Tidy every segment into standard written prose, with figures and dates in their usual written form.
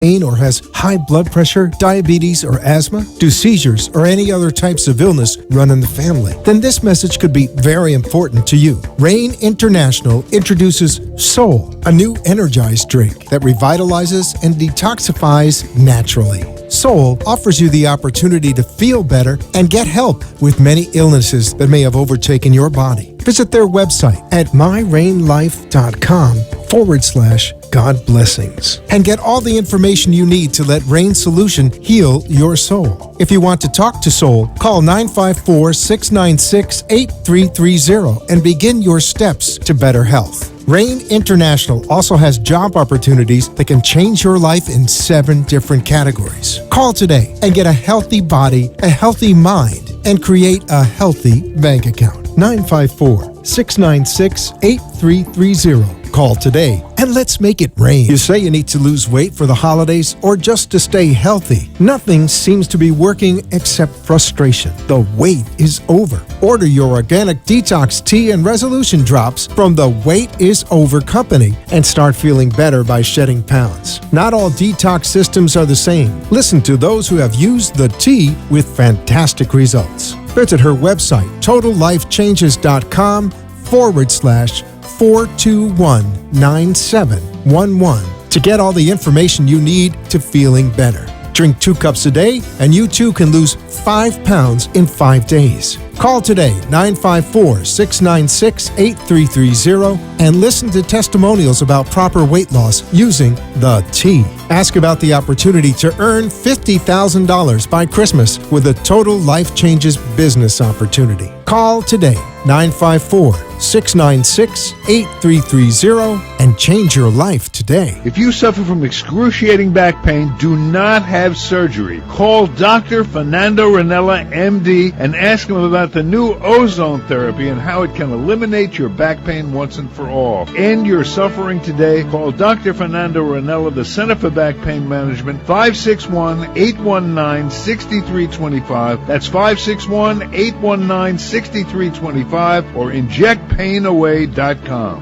pain or has high blood pressure, diabetes, or asthma? Do seizures or any other types of illness run in the family? Then this message could be very important to you. Rain International introduces Soul, a new energized drink that revitalizes and detoxifies naturally. Soul offers you the opportunity to feel better and get help with many illnesses that may have overtaken your body. Visit their website at myrainlife.com/God blessings and get all the information you need to let Rain Solution heal your soul. If you want to talk to Soul, call 954-696-8330 and begin your steps to better health. Rain International also has job opportunities that can change your life in 7 different categories. Call today and get a healthy body, a healthy mind, and create a healthy bank account. 954-696-8330. Call today and let's make it rain. You say you need to lose weight for the holidays or just to stay healthy. Nothing seems to be working except frustration. The wait is over. Order your organic detox tea and resolution drops from the Wait Is Over company and start feeling better by shedding pounds. Not all detox systems are the same. Listen to those who have used the tea with fantastic results. Visit her website, totallifechanges.com/421-9711 to get all the information you need to feeling better. Drink 2 cups a day and you too can lose 5 pounds in 5 days. Call today, 954-696-8330, and listen to testimonials about proper weight loss using the tea. Ask about the opportunity to earn $50,000 by Christmas with a Total Life Changes business opportunity. Call today, 954-696-8330, and change your life today. If you suffer from excruciating back pain, do not have surgery. Call Dr. Fernando Ranella, MD, and ask him about the new ozone therapy and how it can eliminate your back pain once and for all. End your suffering today. Call Dr. Fernando Ranella, the Center for Back Pain Management, 561-819-6325. That's 561-819-6325 or injectpainaway.com.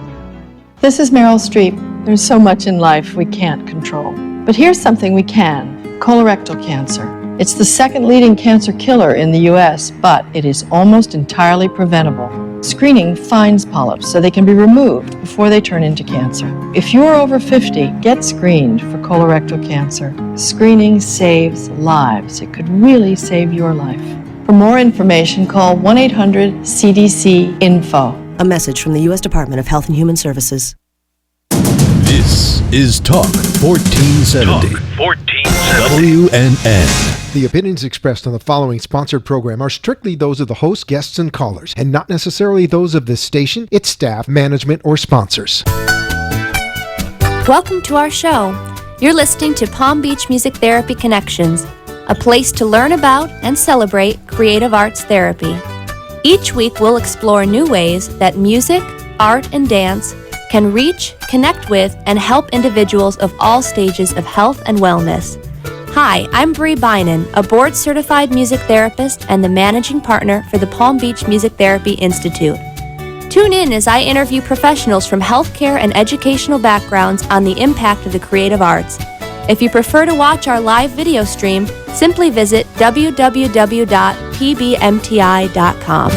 This is Meryl Streep. There's so much in life we can't control. But here's something we can: colorectal cancer. It's the second leading cancer killer in the U.S., but it is almost entirely preventable. Screening finds polyps so they can be removed before they turn into cancer. If you're over 50, get screened for colorectal cancer. Screening saves lives. It could really save your life. For more information, call 1-800-CDC-INFO. A message from the U.S. Department of Health and Human Services. This is Talk 1470. Talk 1470. WNN. The opinions expressed on the following sponsored program are strictly those of the hosts, guests, and callers, and not necessarily those of this station, its staff, management, or sponsors. Welcome to our show. You're listening to Palm Beach Music Therapy Connections, a place to learn about and celebrate creative arts therapy. Each week we'll explore new ways that music, art, and dance can reach, connect with, and help individuals of all stages of health and wellness. Hi, I'm Bree Bynan, a board-certified music therapist and the managing partner for the Palm Beach Music Therapy Institute. Tune in as I interview professionals from healthcare and educational backgrounds on the impact of the creative arts. If you prefer to watch our live video stream, simply visit www.pbmti.com.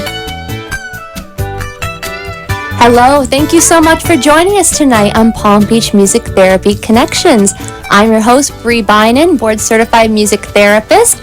Hello, thank you so much for joining us tonight on Palm Beach Music Therapy Connections. I'm your host, Bree Bynan, board-certified music therapist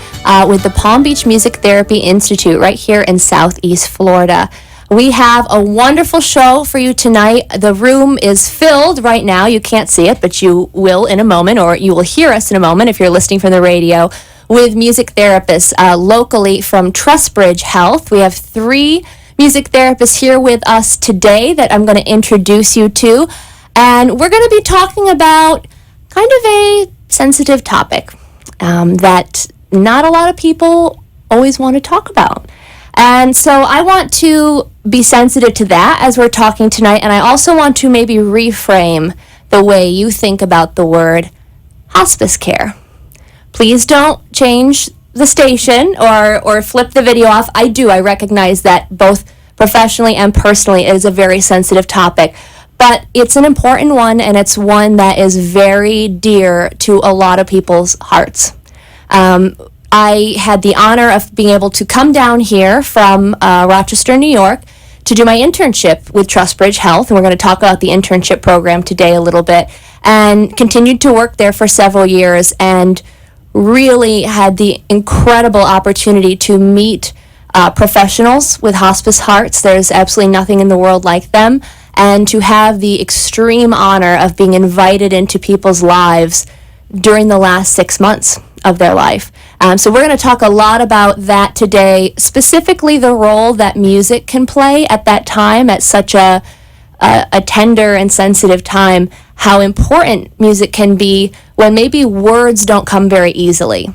with the Palm Beach Music Therapy Institute right here in Southeast Florida. We have a wonderful show for you tonight. The room is filled right now. You can't see it, but you will in a moment, or you will hear us in a moment if you're listening from the radio, with music therapists locally from Trustbridge Health. We have 3 music therapists here with us today that I'm going to introduce you to. And we're going to be talking about kind of a sensitive topic that not a lot of people always want to talk about. And so I want to be sensitive to that as we're talking tonight. And I also want to maybe reframe the way you think about the word hospice care. Please don't change the station or flip the video off. I recognize that both professionally and personally it is a very sensitive topic. but it's an important one, and it's one that is very dear to a lot of people's hearts. I had the honor of being able to come down here from Rochester, New York, to do my internship with Trustbridge Health, and we're going to talk about the internship program today a little bit, and continued to work there for several years, and really had the incredible opportunity to meet professionals with hospice hearts. There's absolutely nothing in the world like them, and to have the extreme honor of being invited into people's lives during the last 6 months of their life. So we're going to talk a lot about that today, specifically the role that music can play at that time, at such a tender and sensitive time, how important music can be when maybe words don't come very easily.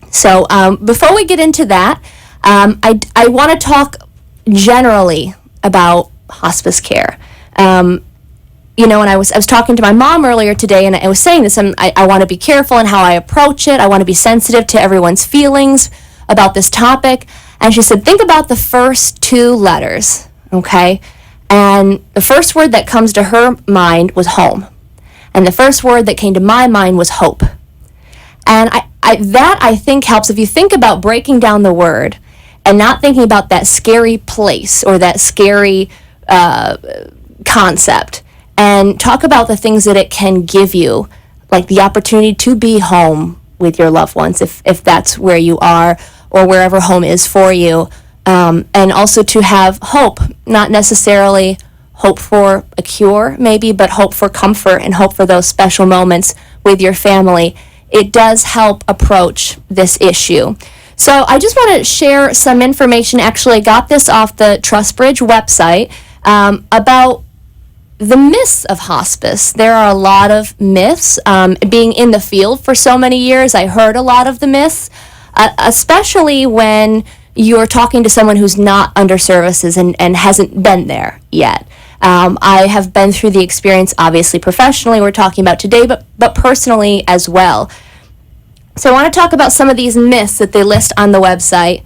So before we get into that, I want to talk generally about hospice care. You know, and I was talking to my mom earlier today, and I was saying this, I want to be careful in how I approach it. I want to be sensitive to everyone's feelings about this topic. And she said, think about the first 2 letters, okay? And the first word that comes to her mind was home. And the first word that came to my mind was hope. And I think helps if you think about breaking down the word and not thinking about that scary place or that scary concept, and talk about the things that it can give you, like the opportunity to be home with your loved ones, if that's where you are or wherever home is for you, and also to have hope, not necessarily hope for a cure maybe, but hope for comfort and hope for those special moments with your family. It does help approach this issue. So I just want to share some information. Actually, I got this off the Trustbridge website about the myths of hospice. There are a lot of myths. Being in the field for so many years, I heard a lot of the myths, especially when you're talking to someone who's not under services and hasn't been there yet. I have been through the experience, obviously professionally, we're talking about today, but personally as well. So I want to talk about some of these myths that they list on the website.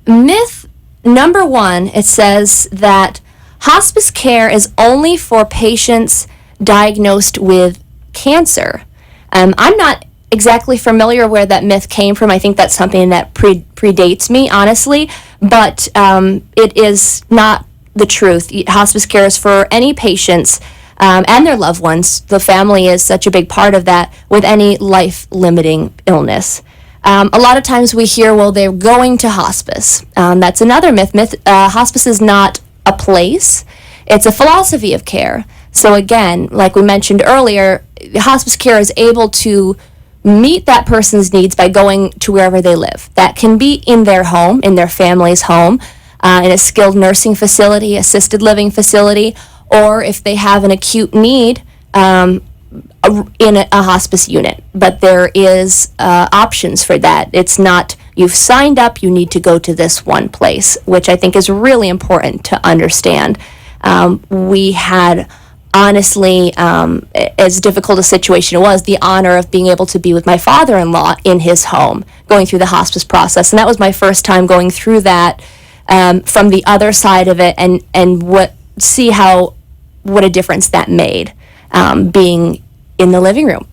Myth number 1, it says that hospice care is only for patients diagnosed with cancer. I'm not exactly familiar where that myth came from. I think that's something that predates me, honestly, but it is not the truth. Hospice care is for any patients and their loved ones. The family is such a big part of that with any life-limiting illness. A lot of times we hear, well, they're going to hospice. That's another myth. Hospice is not a place. It's a philosophy of care. So again, like we mentioned earlier, hospice care is able to meet that person's needs by going to wherever they live. That can be in their home, in their family's home, in a skilled nursing facility, assisted living facility, or if they have an acute need, in a hospice unit. But there is options for that. It's not, you've signed up, you need to go to this one place, which I think is really important to understand. We had, honestly, as difficult a situation it was, the honor of being able to be with my father-in-law in his home, going through the hospice process. And that was my first time going through that from the other side of it, and what a difference that made, being in the living room,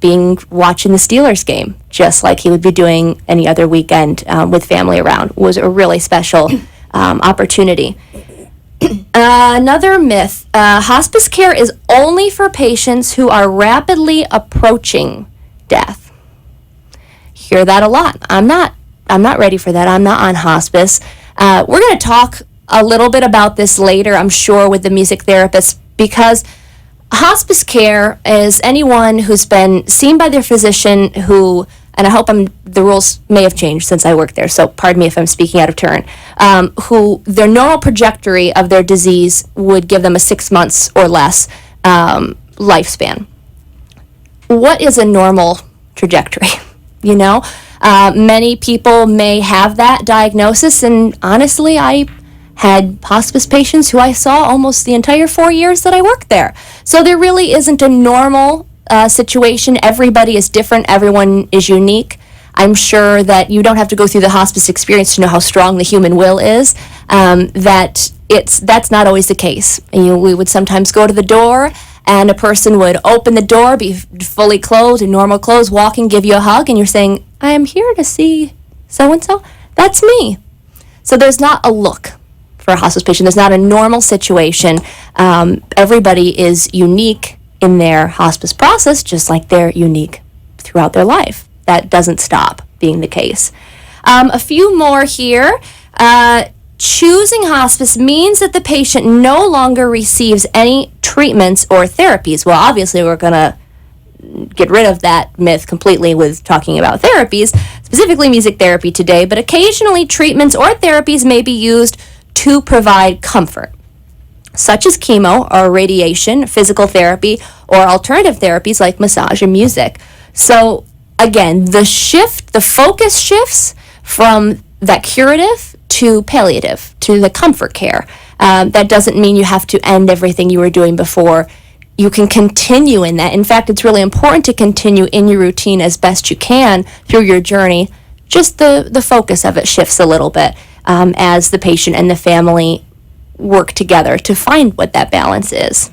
watching the Steelers game, just like he would be doing any other weekend with family around, was a really special opportunity. Another myth, hospice care is only for patients who are rapidly approaching death. Hear that a lot. I'm not ready for that. I'm not on hospice. We're going to talk a little bit about this later, I'm sure, with the music therapist, because hospice care is anyone who's been seen by their physician who, and I hope the rules may have changed since I worked there, so pardon me if I'm speaking out of turn, who their normal trajectory of their disease would give them a 6 months or less lifespan. What is a normal trajectory? You know, many people may have that diagnosis, and honestly, I had hospice patients who I saw almost the entire 4 years that I worked there. So there really isn't a normal situation. Everybody is different. Everyone is unique. I'm sure that you don't have to go through the hospice experience to know how strong the human will is. that's not always the case. We would sometimes go to the door, and a person would open the door, be fully clothed in normal clothes, walking, give you a hug, and you're saying, I am here to see so-and-so. That's me. So there's not a look for a hospice patient. There's not a normal situation. Everybody is unique in their hospice process, just like they're unique throughout their life. That doesn't stop being the case. A few more here. Choosing hospice means that the patient no longer receives any treatments or therapies. Well, obviously, we're going to get rid of that myth completely with talking about therapies, specifically music therapy today, but occasionally treatments or therapies may be used to provide comfort, such as chemo or radiation, physical therapy, or alternative therapies like massage and music. So again, the focus shifts from that curative to palliative, to the comfort care. That doesn't mean you have to end everything you were doing before. You can continue in that. In fact, it's really important to continue in your routine as best you can through your journey. Just the focus of it shifts a little bit as the patient and the family work together to find what that balance is.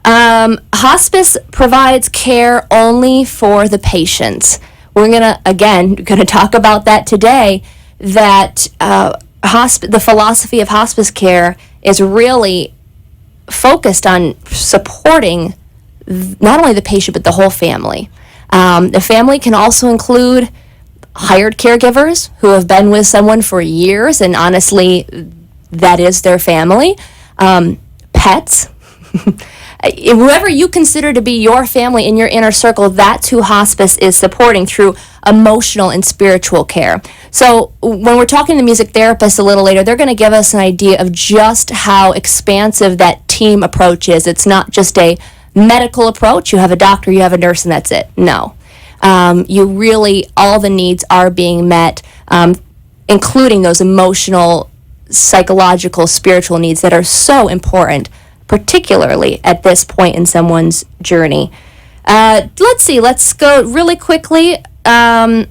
Hospice provides care only for the patients. We're going to talk about that today, that the philosophy of hospice care is really focused on supporting not only the patient, but the whole family. The family can also include hired caregivers who have been with someone for years, and honestly, that is their family. Pets. Whoever you consider to be your family in your inner circle, that's who hospice is supporting through emotional and spiritual care. So when we're talking to music therapists a little later, they're going to give us an idea of just how expansive that team approach is. It's not just a medical approach. You have a doctor, you have a nurse, and that's it. No. All the needs are being met, including those emotional, psychological, spiritual needs that are so important, particularly at this point in someone's journey. Let's go really quickly. Some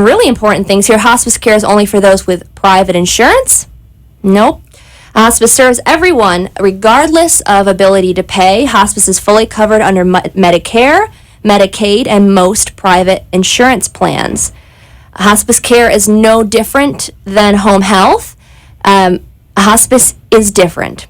really important things here. Hospice care is only for those with private insurance? Nope. Hospice serves everyone, regardless of ability to pay. Hospice is fully covered under Medicare, Medicaid, and most private insurance plans. Hospice care is no different than home health. Hospice is different.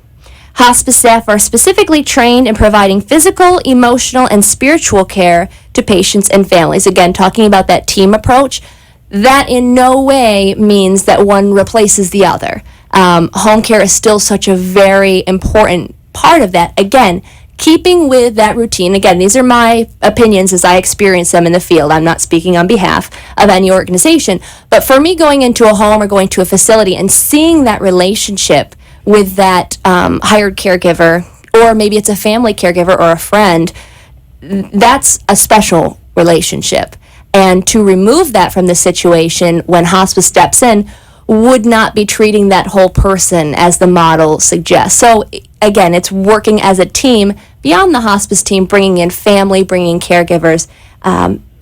Hospice staff are specifically trained in providing physical, emotional, and spiritual care to patients and families. Again, talking about that team approach, that in no way means that one replaces the other. Home care is still such a very important part of that. Again, keeping with that routine. Again, these are my opinions as I experience them in the field. I'm not speaking on behalf of any organization. But for me, going into a home or going to a facility and seeing that relationship with that hired caregiver, or maybe it's a family caregiver or a friend, that's a special relationship. And to remove that from the situation when hospice steps in would not be treating that whole person as the model suggests. So again, it's working as a team beyond the hospice team, bringing in family, bringing in caregivers.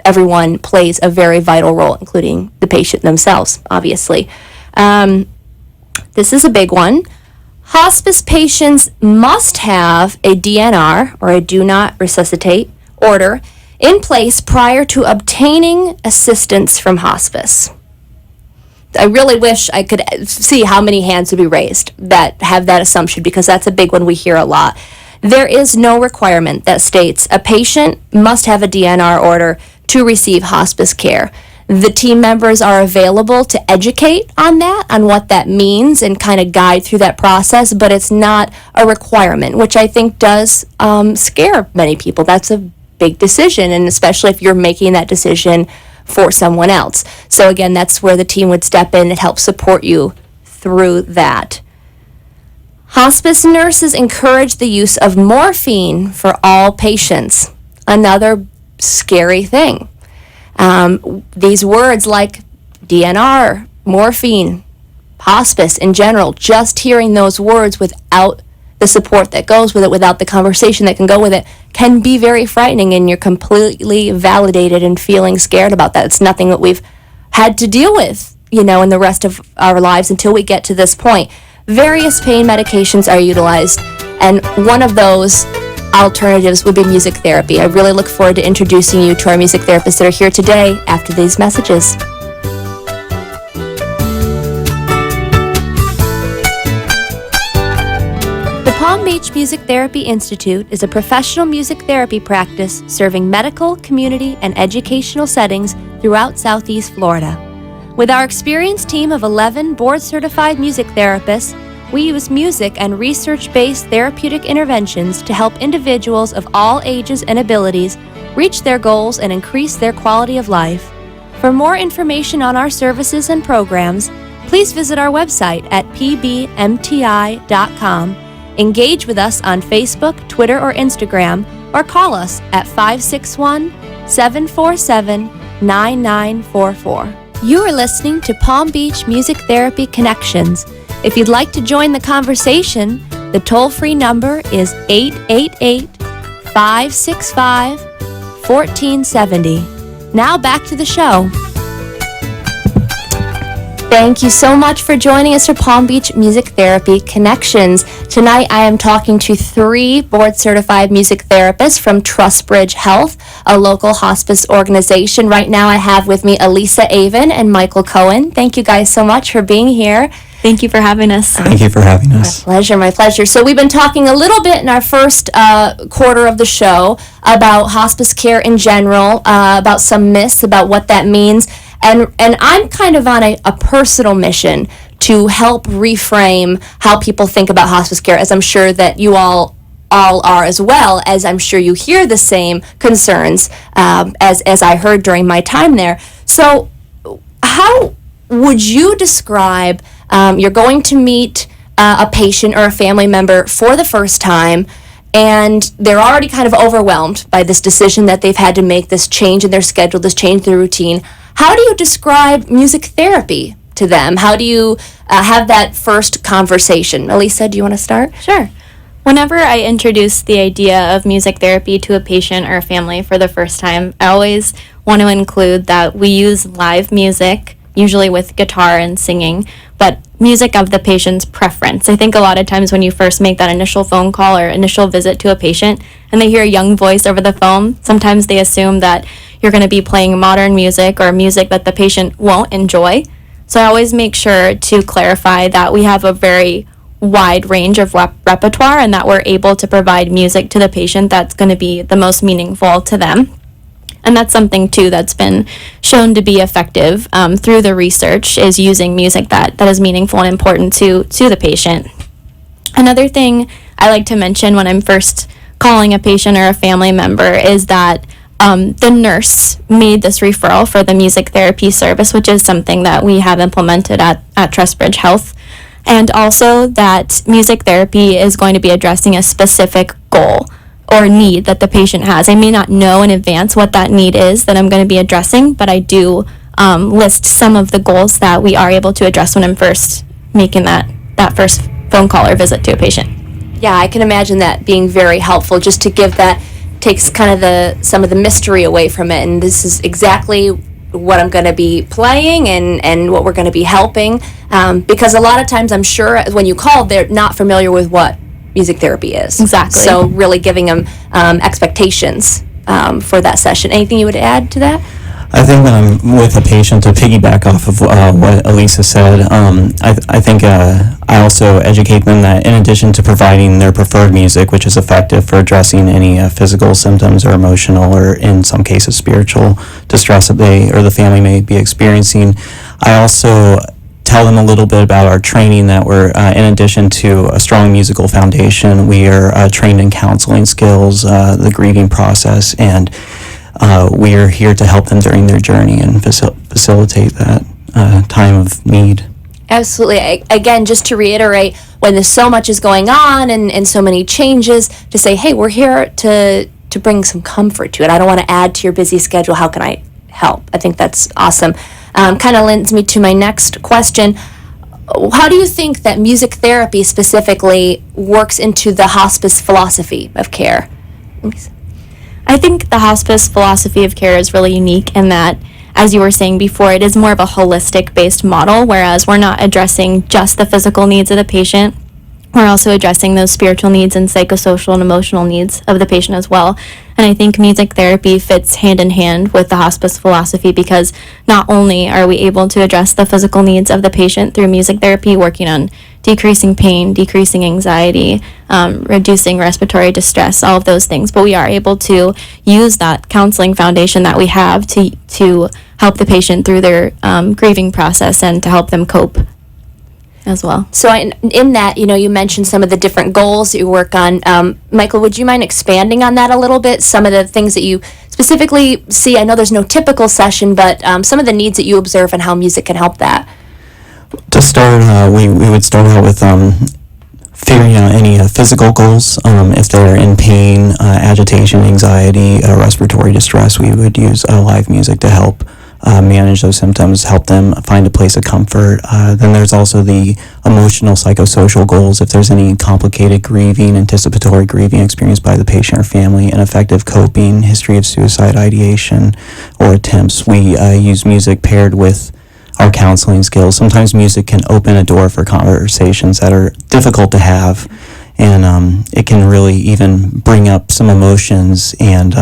Everyone plays a very vital role, including the patient themselves, obviously. This is a big one. Hospice patients must have a DNR, or a do not resuscitate order, in place prior to obtaining assistance from hospice. I really wish I could see how many hands would be raised that have that assumption, because that's a big one we hear a lot. There is no requirement that states a patient must have a DNR order to receive hospice care. The team members are available to educate on that, on what that means, and kind of guide through that process, but it's not a requirement, which I think does scare many people. That's a big decision, and especially if you're making that decision for someone else. So again, that's where the team would step in and help support you through that. Hospice nurses encourage the use of morphine for all patients. Another scary thing. These words like DNR, morphine, hospice in general, just hearing those words without the support that goes with it, without the conversation that can go with it, can be very frightening, and you're completely validated and feeling scared about that. It's nothing that we've had to deal with in the rest of our lives until we get to this point. Various pain medications are utilized, and one of those alternatives would be music therapy. I really look forward to introducing you to our music therapists that are here today after these messages. The Palm Beach Music Therapy Institute is a professional music therapy practice serving medical, community, and educational settings throughout Southeast Florida. With our experienced team of 11 board-certified music therapists, we use music and research-based therapeutic interventions to help individuals of all ages and abilities reach their goals and increase their quality of life. For more information on our services and programs, please visit our website at pbmti.com, engage with us on Facebook, Twitter, or Instagram, or call us at 561-747-9944. You are listening to Palm Beach Music Therapy Connections. If you'd like to join the conversation, the toll-free number is 888-565-1470. Now back to the show. Thank you so much for joining us for Palm Beach Music Therapy Connections. Tonight I am talking to 3 board-certified music therapists from Trustbridge Health, a local hospice organization. Right now I have with me Elisa Avon and Michael Cohen. Thank you guys so much for being here. Thank you for having us. Thank you for having us. My pleasure. So we've been talking a little bit in our first quarter of the show about hospice care in general, about some myths, about what that means. And I'm kind of on a personal mission to help reframe how people think about hospice care, as I'm sure that you all are, as well as I'm sure you hear the same concerns as I heard during my time there. So how would you describe, you're going to meet a patient or a family member for the first time, and they're already kind of overwhelmed by this decision that they've had to make, this change in their schedule, this change in their routine. How do you describe music therapy to them? How do you have that first conversation? Elisa, do you want to start? Sure. Whenever I introduce the idea of music therapy to a patient or a family for the first time, I always want to include that we use live music, usually with guitar and singing, but music of the patient's preference. I think a lot of times when you first make that initial phone call or initial visit to a patient and they hear a young voice over the phone, sometimes they assume that you're going to be playing modern music or music that the patient won't enjoy. So I always make sure to clarify that we have a very wide range of repertoire and that we're able to provide music to the patient that's going to be the most meaningful to them. And that's something, too, that's been shown to be effective through the research, is using music that is meaningful and important to the patient. Another thing I like to mention when I'm first calling a patient or a family member is that the nurse made this referral for the music therapy service, which is something that we have implemented at Trustbridge Health. And also that music therapy is going to be addressing a specific goal or need that the patient has. I may not know in advance what that need is that I'm going to be addressing, but I do list some of the goals that we are able to address when I'm first making that first phone call or visit to a patient. Yeah, I can imagine that being very helpful, just to give that, takes kind of some of the mystery away from it, and this is exactly what I'm going to be playing and what we're going to be helping, because a lot of times I'm sure when you call, they're not familiar with what music therapy is. Exactly. So really giving them expectations for that session. Anything you would add to that? I think when I'm with a patient, to piggyback off of what Elisa said, I think I also educate them that in addition to providing their preferred music, which is effective for addressing any physical symptoms or emotional or in some cases spiritual distress that they or the family may be experiencing, I also tell them a little bit about our training, that we're, in addition to a strong musical foundation, we are trained in counseling skills, the grieving process, and we are here to help them during their journey and facilitate that time of need. Absolutely. Again, just to reiterate, when there's so much is going on and so many changes, to say, hey, we're here to bring some comfort to it. I don't want to add to your busy schedule. How can I help? I think that's awesome. Kind of lends me to my next question. How do you think that music therapy specifically works into the hospice philosophy of care? I think the hospice philosophy of care is really unique in that as you were saying before, it is more of a holistic based model, whereas we're not addressing just the physical needs of the patient. We're also addressing those spiritual needs and psychosocial and emotional needs of the patient as well. And I think music therapy fits hand in hand with the hospice philosophy, because not only are we able to address the physical needs of the patient through music therapy, working on decreasing pain, decreasing anxiety, reducing respiratory distress, all of those things, but we are able to use that counseling foundation that we have to help the patient through their grieving process and to help them cope as well. So in that, you mentioned some of the different goals that you work on. Michael, would you mind expanding on that a little bit? Some of the things that you specifically see, I know there's no typical session, but some of the needs that you observe and how music can help that. To start, we would start out with figuring out any physical goals. If they're in pain, agitation, anxiety, respiratory distress, we would use live music to help manage those symptoms, help them find a place of comfort. Then there's also the emotional, psychosocial goals. If there's any complicated grieving, anticipatory grieving experienced by the patient or family, ineffective coping, history of suicide ideation or attempts, we use music paired with our counseling skills. Sometimes music can open a door for conversations that are difficult to have, and it can really even bring up some emotions and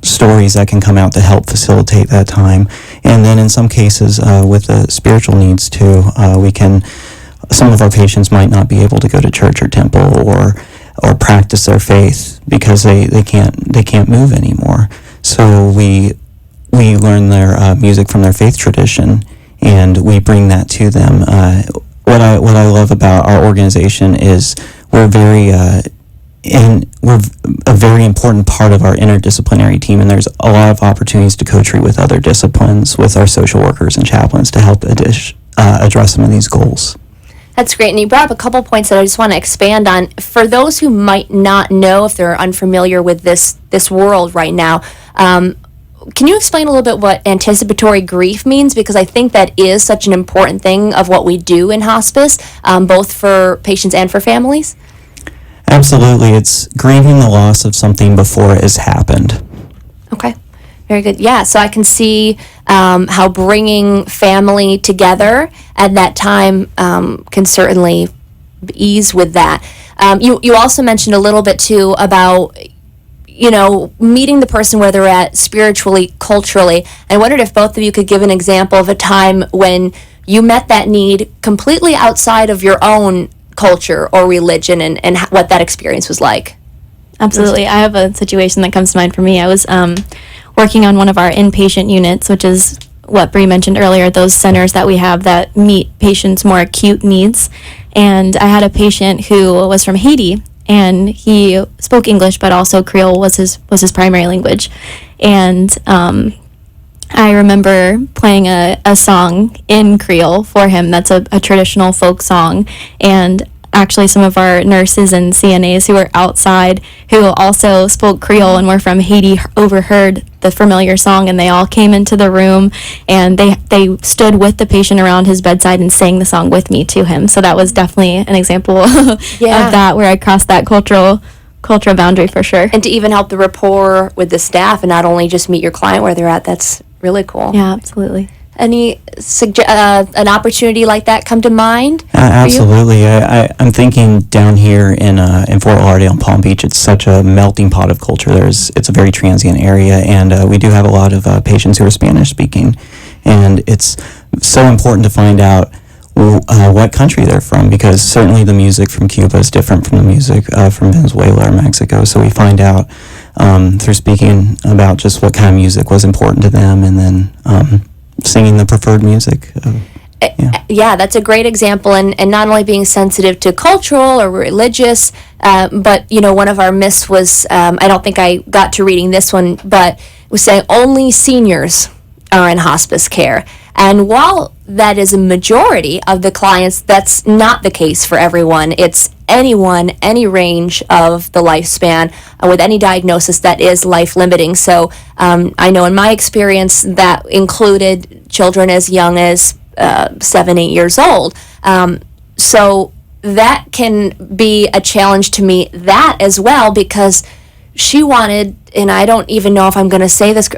stories that can come out to help facilitate that time. And then in some cases, with the spiritual needs too, some of our patients might not be able to go to church or temple or practice their faith because they can't move anymore. So we learn their music from their faith tradition, and we bring that to them. What I love about our organization is we're a very important part of our interdisciplinary team, and there's a lot of opportunities to co-treat with other disciplines, with our social workers and chaplains to help address some of these goals. That's great, and you brought up a couple points that I just want to expand on. For those who might not know, if they're unfamiliar with this world right now, can you explain a little bit what anticipatory grief means? Because I think that is such an important thing of what we do in hospice, both for patients and for families. Absolutely. It's grieving the loss of something before it has happened. Okay. Very good. Yeah, so I can see how bringing family together at that time can certainly ease with that. You also mentioned a little bit, too, about meeting the person where they're at spiritually, culturally. I wondered if both of you could give an example of a time when you met that need completely outside of your own culture or religion, and what that experience was like. Absolutely. I have a situation that comes to mind for me. I was working on one of our inpatient units, which is what Bree mentioned earlier, those centers that we have that meet patients' more acute needs. And I had a patient who was from Haiti, and he spoke English, but also Creole was his primary language. And I remember playing a song in Creole for him that's a traditional folk song, and actually some of our nurses and CNAs who were outside who also spoke Creole and were from Haiti overheard the familiar song, and they all came into the room and they stood with the patient around his bedside and sang the song with me to him. So that was definitely an example of that, where I crossed that cultural boundary for sure. And to even help the rapport with the staff and not only just meet your client where they're at, that's really cool. Yeah, absolutely. Any an opportunity like that come to mind? Absolutely. I'm thinking down here in Fort Lauderdale and Palm Beach, it's such a melting pot of culture. It's a very transient area, and we do have a lot of patients who are Spanish speaking, and it's so important to find out what country they're from, because certainly the music from Cuba is different from the music from Venezuela or Mexico. So we find out through speaking about just what kind of music was important to them, and then singing the preferred music. Yeah, that's a great example, and not only being sensitive to cultural or religious, but one of our myths was, I don't think I got to reading this one, but was saying only seniors are in hospice care. And while that is a majority of the clients, that's not the case for everyone. It's anyone, any range of the lifespan with any diagnosis that is life-limiting. So I know in my experience that included children as young as 7-8 years old. So that can be a challenge to me, that as well, because she wanted, and I don't even know if I'm going to say this,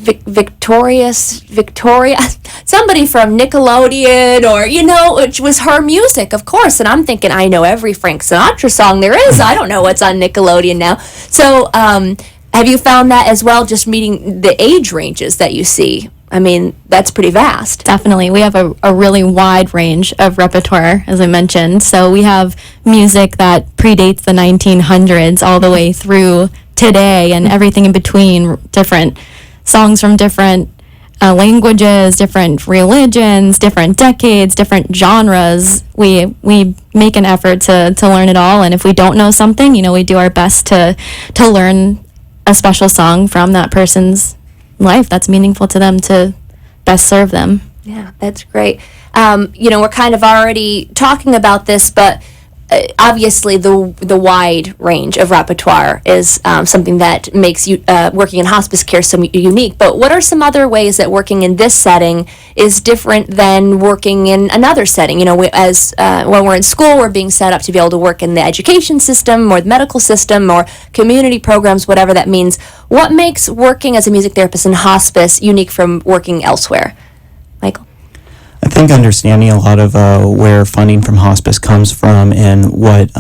Victoria, somebody from Nickelodeon, or, it was her music, of course. And I'm thinking, I know every Frank Sinatra song there is. I don't know what's on Nickelodeon now. So, have you found that as well, just meeting the age ranges that you see? I mean, that's pretty vast. Definitely. We have a really wide range of repertoire, as I mentioned. So we have music that predates the 1900s all the way through today, and everything in between, different songs from different languages, different religions, different decades, different genres. We make an effort to learn it all, and if we don't know something, we do our best to learn a special song from that person's life that's meaningful to them to best serve them. Yeah, that's great. We're kind of already talking about this, but obviously the wide range of repertoire is something that makes you working in hospice care so unique. But what are some other ways that working in this setting is different than working in another setting? When we're in school, we're being set up to be able to work in the education system or the medical system or community programs, whatever that means. What makes working as a music therapist in hospice unique from working elsewhere? Michael? I think understanding a lot of where funding from hospice comes from, and what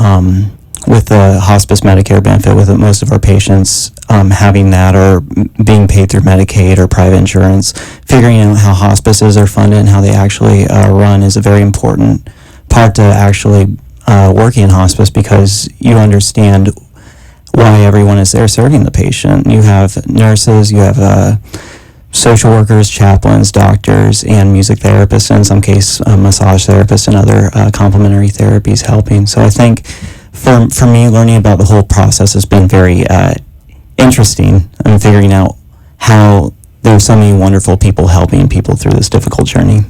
with the hospice Medicare benefit, with most of our patients having that or being paid through Medicaid or private insurance, figuring out how hospices are funded and how they actually run is a very important part to actually working in hospice, because you understand why everyone is there serving the patient. You have nurses, you have social workers, chaplains, doctors, and music therapists, and in some case massage therapists and other complementary therapies helping. So I think for me, learning about the whole process has been very interesting, and figuring out how there's so many wonderful people helping people through this difficult journey.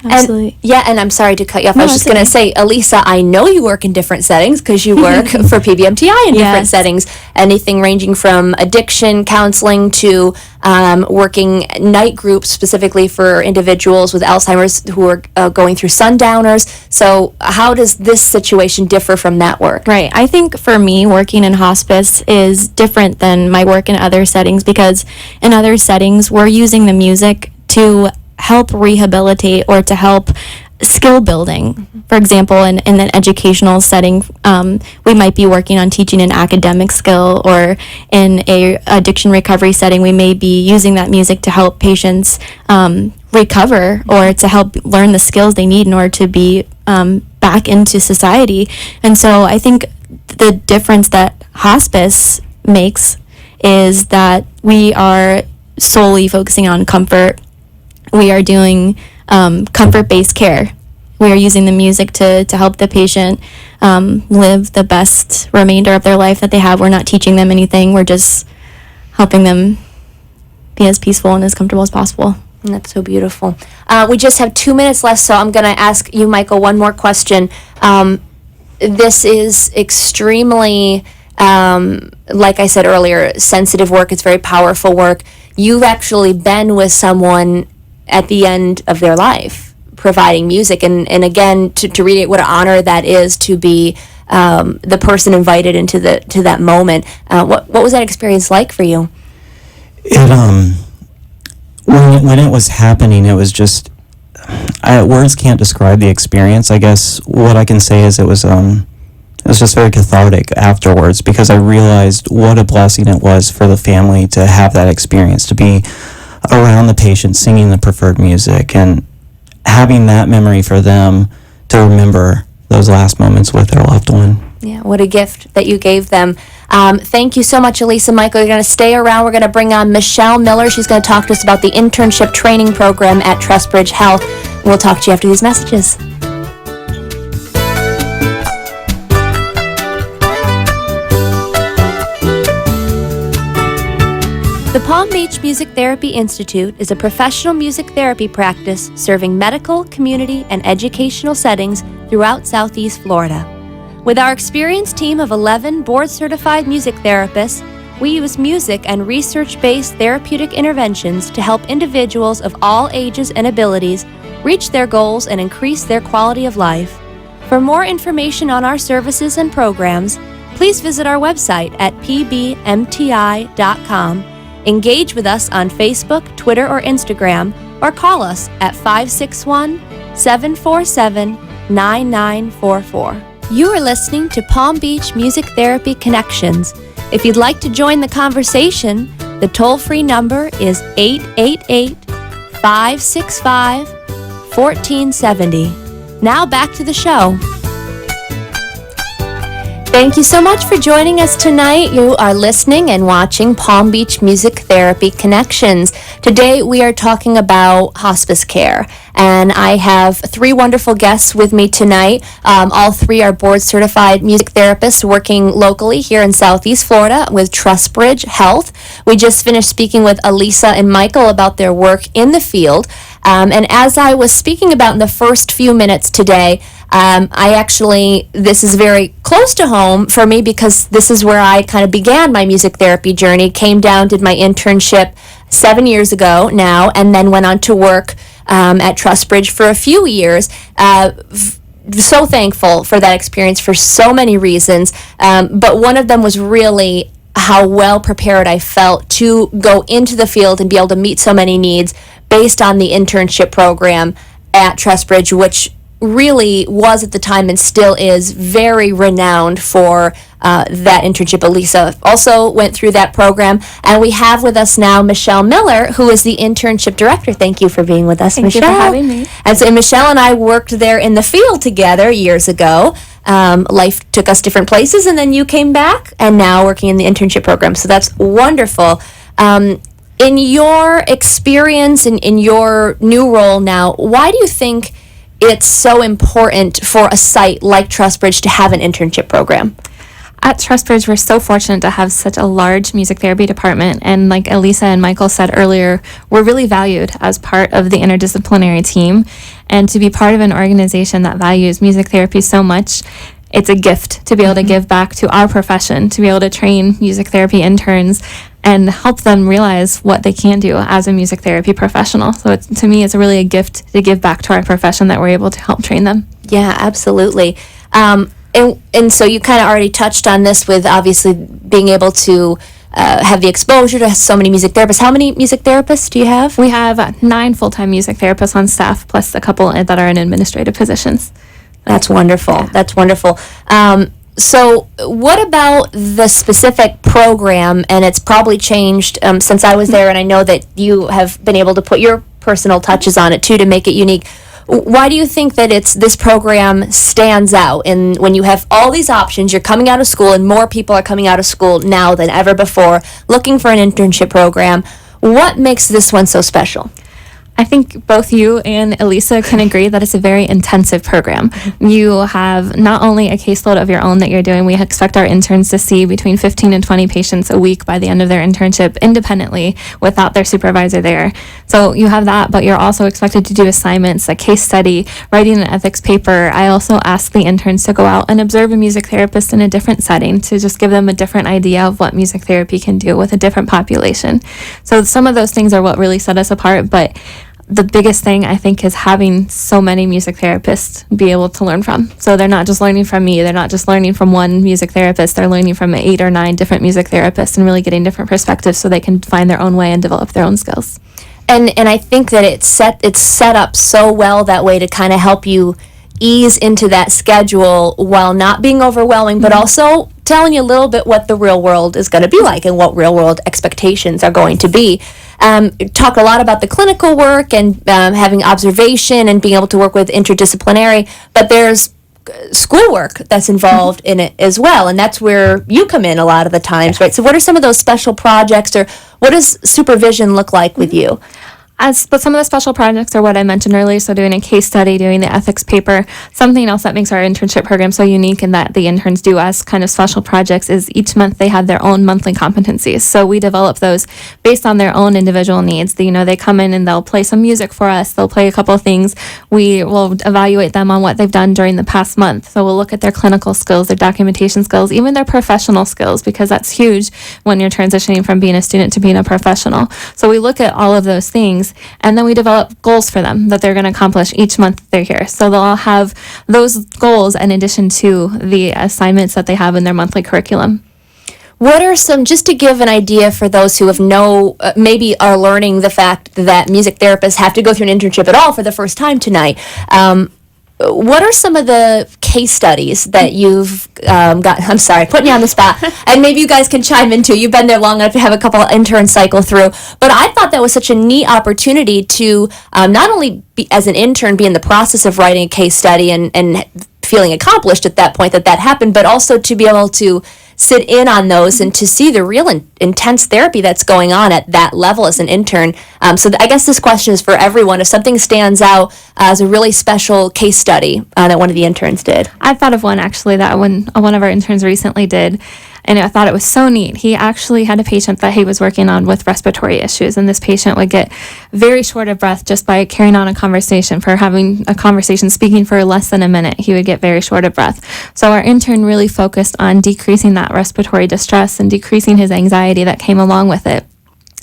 Absolutely. And I'm sorry to cut you off. I was just going to say, Elisa, I know you work in different settings because you work for PBMTI in different settings. Anything ranging from addiction counseling to working night groups specifically for individuals with Alzheimer's who are going through sundowners. So how does this situation differ from that work? Right. I think for me, working in hospice is different than my work in other settings, because in other settings, we're using the music to help rehabilitate or to help skill building. Mm-hmm. For example, in an educational setting, we might be working on teaching an academic skill, or in a addiction recovery setting, we may be using that music to help patients recover or to help learn the skills they need in order to be back into society. And so I think the difference that hospice makes is that we are solely focusing on comfort. We are doing comfort-based care. We are using the music to help the patient live the best remainder of their life that they have. We're not teaching them anything. We're just helping them be as peaceful and as comfortable as possible. And that's so beautiful. We just have 2 minutes left, so I'm going to ask you, Michael, one more question. This is extremely, like I said earlier, sensitive work. It's very powerful work. You've actually been with someone at the end of their life providing music, and again, to read it, what an honor that is to be the person invited into that moment. What was that experience like for you? It when it was happening, it was just words can't describe the experience. I guess what I can say is it was just very cathartic afterwards, because I realized what a blessing it was for the family to have that experience, to be around the patient singing the preferred music, and having that memory for them to remember those last moments with their loved one. Yeah, what a gift that you gave them. Thank you so much, Elisa. Michael, you're going to stay around. We're going to bring on Michelle Miller. She's going to talk to us about the internship training program at Trustbridge Health. We'll talk to you after these messages. The Palm Beach Music Therapy Institute is a professional music therapy practice serving medical, community, and educational settings throughout Southeast Florida. With our experienced team of 11 board-certified music therapists, we use music and research-based therapeutic interventions to help individuals of all ages and abilities reach their goals and increase their quality of life. For more information on our services and programs, please visit our website at pbmti.com Engage with us on Facebook, Twitter, or Instagram, or call us at 561-747-9944. You are listening to Palm Beach Music Therapy Connections. If you'd like to join the conversation, the toll-free number is 888-565-1470. Now back to the show. Thank you so much for joining us tonight. You are listening and watching Palm Beach Music Therapy Connections. Today we are talking about hospice care, and I have three wonderful guests with me tonight. All three are board-certified music therapists working locally here in Southeast Florida with TrustBridge Health. We just finished speaking with Elisa and Michael about their work in the field. And as I was speaking about in the first few minutes today, this is very close to home for me because this is where I kind of began my music therapy journey, came down, did my internship 7 years ago now, and then went on to work at TrustBridge for a few years. So thankful for that experience for so many reasons, but one of them was really how well prepared I felt to go into the field and be able to meet so many needs based on the internship program at TrustBridge, which really was at the time and still is very renowned for that internship. Elisa also went through that program, and we have with us now Michelle Miller, who is the internship director. Thank you for being with us, Michelle. Thank you for having me. And so Michelle and I worked there in the field together years ago. Life took us different places, and then you came back, and now working in the internship program. So that's wonderful. In your experience, in your new role now, why do you think it's so important for a site like TrustBridge to have an internship program? At TrustBridge, we're so fortunate to have such a large music therapy department. And like Elisa and Michael said earlier, we're really valued as part of the interdisciplinary team. And to be part of an organization that values music therapy so much, it's a gift to be able to give back to our profession, to be able to train music therapy interns and help them realize what they can do as a music therapy professional. So to me, it's really a gift to give back to our profession that we're able to help train them. Yeah, absolutely. And so you kind of already touched on this with obviously being able to have the exposure to so many music therapists. How many music therapists do you have? We have 9 full-time music therapists on staff, plus a couple that are in administrative positions. That's wonderful. Yeah. That's wonderful. So what about the specific program? And it's probably changed since I was there, and I know that you have been able to put your personal touches on it too to make it unique. Why do you think that this program stands out? And when you have all these options, you're coming out of school, and more people are coming out of school now than ever before, looking for an internship program. What makes this one so special? I think both you and Elisa can agree that it's a very intensive program. You have not only a caseload of your own that you're doing, we expect our interns to see between 15 and 20 patients a week by the end of their internship independently without their supervisor there. So you have that, but you're also expected to do assignments, a case study, writing an ethics paper. I also ask the interns to go out and observe a music therapist in a different setting to just give them a different idea of what music therapy can do with a different population. So some of those things are what really set us apart, but the biggest thing, I think, is having so many music therapists be able to learn from. So they're not just learning from me, they're not just learning from one music therapist, they're learning from 8 or 9 different music therapists and really getting different perspectives so they can find their own way and develop their own skills. And I think that it's set up so well that way to kind of help you ease into that schedule while not being overwhelming, but also telling you a little bit what the real world is going to be like and what real world expectations are going to be. Talk a lot about the clinical work and having observation and being able to work with interdisciplinary, but there's schoolwork that's involved in it as well, and that's where you come in a lot of the times, right? So what are some of those special projects, or what does supervision look like with you? But some of the special projects are what I mentioned earlier, so doing a case study, doing the ethics paper. Something else that makes our internship program so unique and that the interns do as kind of special projects is each month they have their own monthly competencies. So we develop those based on their own individual needs. They come in and they'll play some music for us. They'll play a couple of things. We will evaluate them on what they've done during the past month. So we'll look at their clinical skills, their documentation skills, even their professional skills, because that's huge when you're transitioning from being a student to being a professional. So we look at all of those things, and then we develop goals for them that they're going to accomplish each month that they're here. So they'll all have those goals in addition to the assignments that they have in their monthly curriculum. What are some, just to give an idea for those who have maybe are learning the fact that music therapists have to go through an internship at all for the first time tonight, what are some of the case studies that you've got? I'm sorry, putting you on the spot. And maybe you guys can chime in too. You've been there long enough to have a couple of interns cycle through. But I thought that was such a neat opportunity to not only be, as an intern, be in the process of writing a case study and feeling accomplished at that point that happened, but also to be able to sit in on those and to see the real intense therapy that's going on at that level as an intern. So I guess this question is for everyone. If something stands out as a really special case study that one of the interns did. I thought of one actually that one of our interns recently did, and I thought it was so neat. He actually had a patient that he was working on with respiratory issues, and this patient would get very short of breath just by carrying on a conversation. For having a conversation, speaking for less than a minute, he would get very short of breath. So our intern really focused on decreasing that respiratory distress and decreasing his anxiety that came along with it.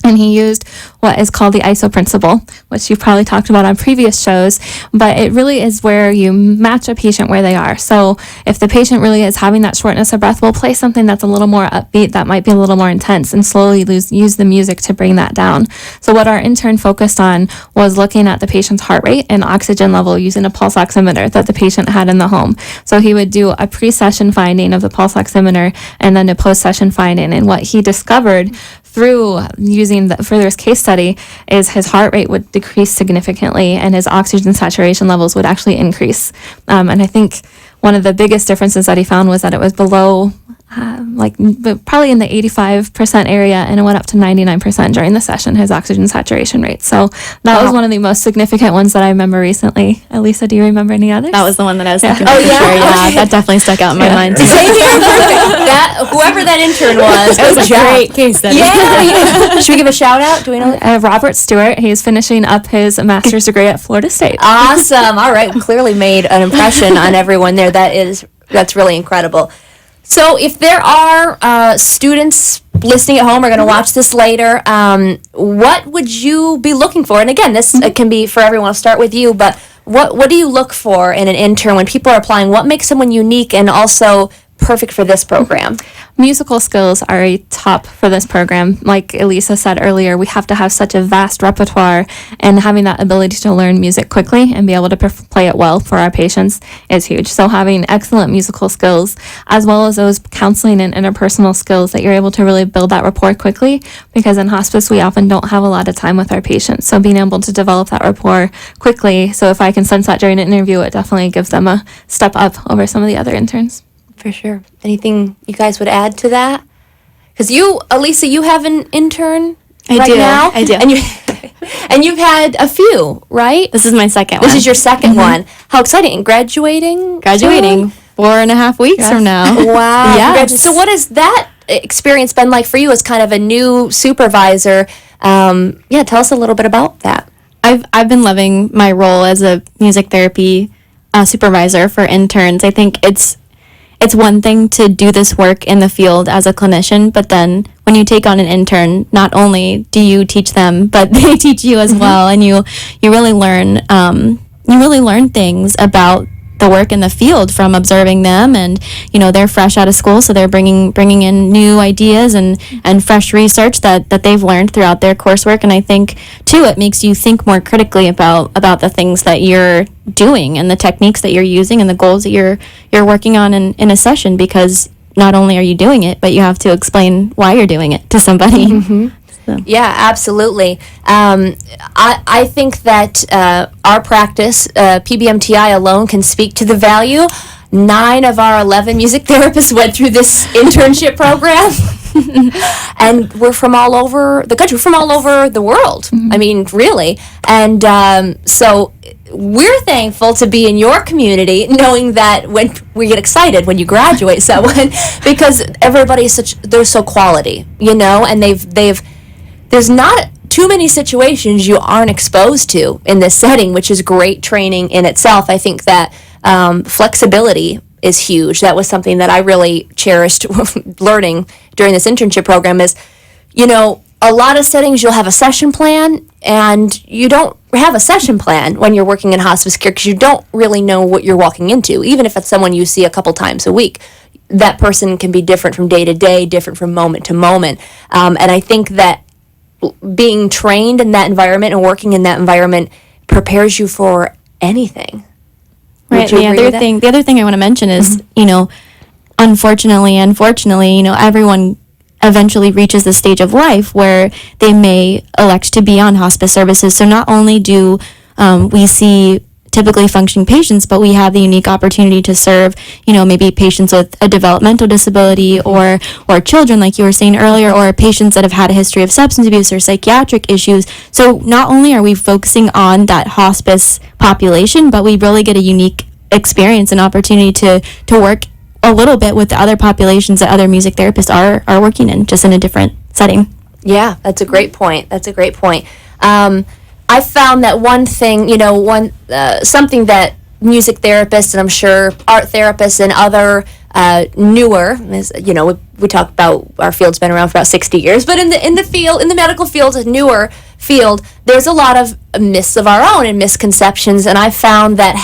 And he used what is called the ISO principle, which you've probably talked about on previous shows, but it really is where you match a patient where they are. So if the patient really is having that shortness of breath, we'll play something that's a little more upbeat, that might be a little more intense, and slowly use the music to bring that down. So what our intern focused on was looking at the patient's heart rate and oxygen level using a pulse oximeter that the patient had in the home. So he would do a pre-session finding of the pulse oximeter and then a post-session finding. And what he discovered through using for this case study is his heart rate would decrease significantly and his oxygen saturation levels would actually increase. And I think one of the biggest differences that he found was that it was below probably in the 85% area, and it went up to 99% during the session, his oxygen saturation rate. So that was one of the most significant ones that I remember recently. Elisa, do you remember any others? That was the one that I was thinking Oh, of. yeah? Sure, yeah, Okay. that definitely stuck out in my mind. Same here, perfect. Whoever that intern was, It was good a job. great case study. Yeah. Should we give a shout out? Do we know? Robert Stewart, he's finishing up his master's degree at Florida State. Awesome. All right. Clearly made an impression on everyone there. That's really incredible. So if there are students listening at home or going to watch this later, what would you be looking for? And again, this can be for everyone. I'll start with you, but what do you look for in an intern when people are applying? What makes someone unique and also perfect for this program? Musical skills are a top for this program. Like Elisa said earlier, we have to have such a vast repertoire, and having that ability to learn music quickly and be able to play it well for our patients is huge. So having excellent musical skills, as well as those counseling and interpersonal skills that you're able to really build that rapport quickly, because in hospice we often don't have a lot of time with our patients. So being able to develop that rapport quickly, so if I can sense that during an interview, it definitely gives them a step up over some of the other interns. For sure. Anything you guys would add to that? Because you, Elisa, you have an intern now. I do. And you've had a few, right? This is my second one. This is your 2nd one. How exciting. Graduating? Graduating 4.5 weeks from now. Wow. Yes. So what has that experience been like for you as kind of a new supervisor? Tell us a little bit about that. I've been loving my role as a music therapy supervisor for interns. I think it's one thing to do this work in the field as a clinician, but then when you take on an intern, not only do you teach them, but they teach you as well, and you really learn things about the work in the field from observing them. And they're fresh out of school, so they're bringing in new ideas and fresh research that they've learned throughout their coursework. And I think too, it makes you think more critically about the things that you're doing and the techniques that you're using and the goals that you're working on in a session, because not only are you doing it, but you have to explain why you're doing it to somebody. So. Yeah, absolutely. I think that our practice, PBMTI alone, can speak to the value. 9 of our 11 music therapists went through this internship program. And we're from all over the country, from all over the world. I mean, really. And so we're thankful to be in your community, knowing that when we get excited when you graduate someone, because everybody's they're so quality, and there's not too many situations you aren't exposed to in this setting, which is great training in itself. I think that flexibility is huge. That was something that I really cherished learning during this internship program is, a lot of settings you'll have a session plan, and you don't have a session plan when you're working in hospice care because you don't really know what you're walking into. Even if it's someone you see a couple times a week, that person can be different from day to day, different from moment to moment. And I think that being trained in that environment and working in that environment prepares you for anything. Right. The other thing I want to mention is, you know, unfortunately, you know, everyone eventually reaches the stage of life where they may elect to be on hospice services. So not only do we see typically functioning patients, but we have the unique opportunity to serve, you know, maybe patients with a developmental disability or children, like you were saying earlier, or patients that have had a history of substance abuse or psychiatric issues. So not only are we focusing on that hospice population, but we really get a unique experience and opportunity to work a little bit with the other populations that other music therapists are working in, just in a different setting. Yeah, that's a great point. I found that one thing, you know, something that music therapists and I'm sure art therapists and other newer, you know, we talk about our field's been around for about 60 years, but in the medical field, a newer field, there's a lot of myths of our own and misconceptions, and I found that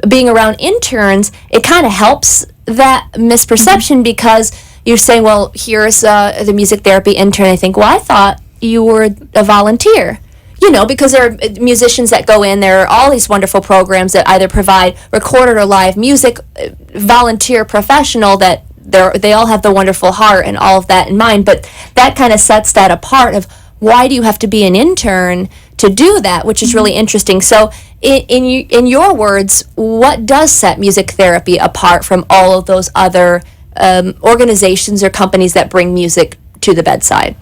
being around interns, it kind of helps that misperception because you're saying, well, here's the music therapy intern. I think, well, I thought you were a volunteer. You know, because there are musicians that go in, there are all these wonderful programs that either provide recorded or live music, volunteer, professional, that they all have the wonderful heart and all of that in mind, but that kind of sets that apart of why do you have to be an intern to do that, which is really interesting. So in your words, what does set music therapy apart from all of those other organizations or companies that bring music to the bedside?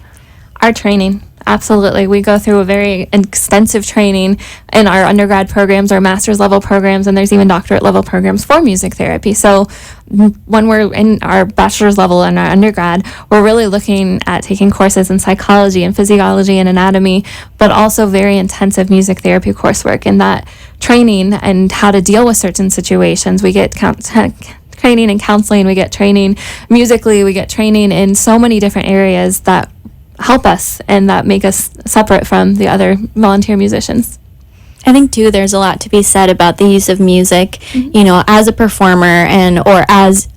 Our training. Absolutely. We go through a very extensive training in our undergrad programs, our master's level programs, and there's even doctorate level programs for music therapy. So when we're in our bachelor's level and our undergrad, we're really looking at taking courses in psychology and physiology and anatomy, but also very intensive music therapy coursework. In that training and how to deal with certain situations, we get training in counseling, we get training musically, we get training in so many different areas that help us and that make us separate from the other volunteer musicians. I think too there's a lot to be said about the use of music, you know, as a performer or as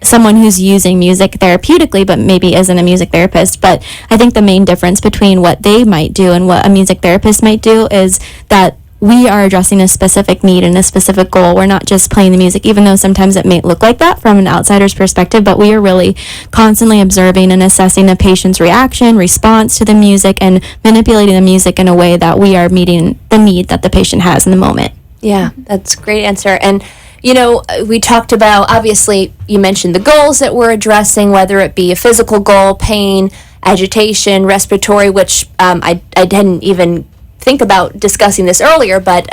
someone who's using music therapeutically but maybe isn't a music therapist. But I think the main difference between what they might do and what a music therapist might do is that we are addressing a specific need and a specific goal. We're not just playing the music, even though sometimes it may look like that from an outsider's perspective, but we are really constantly observing and assessing the patient's reaction, response to the music, and manipulating the music in a way that we are meeting the need that the patient has in the moment. Yeah, that's a great answer. And, you know, we talked about, obviously, you mentioned the goals that we're addressing, whether it be a physical goal, pain, agitation, respiratory, which I didn't even think about discussing this earlier, but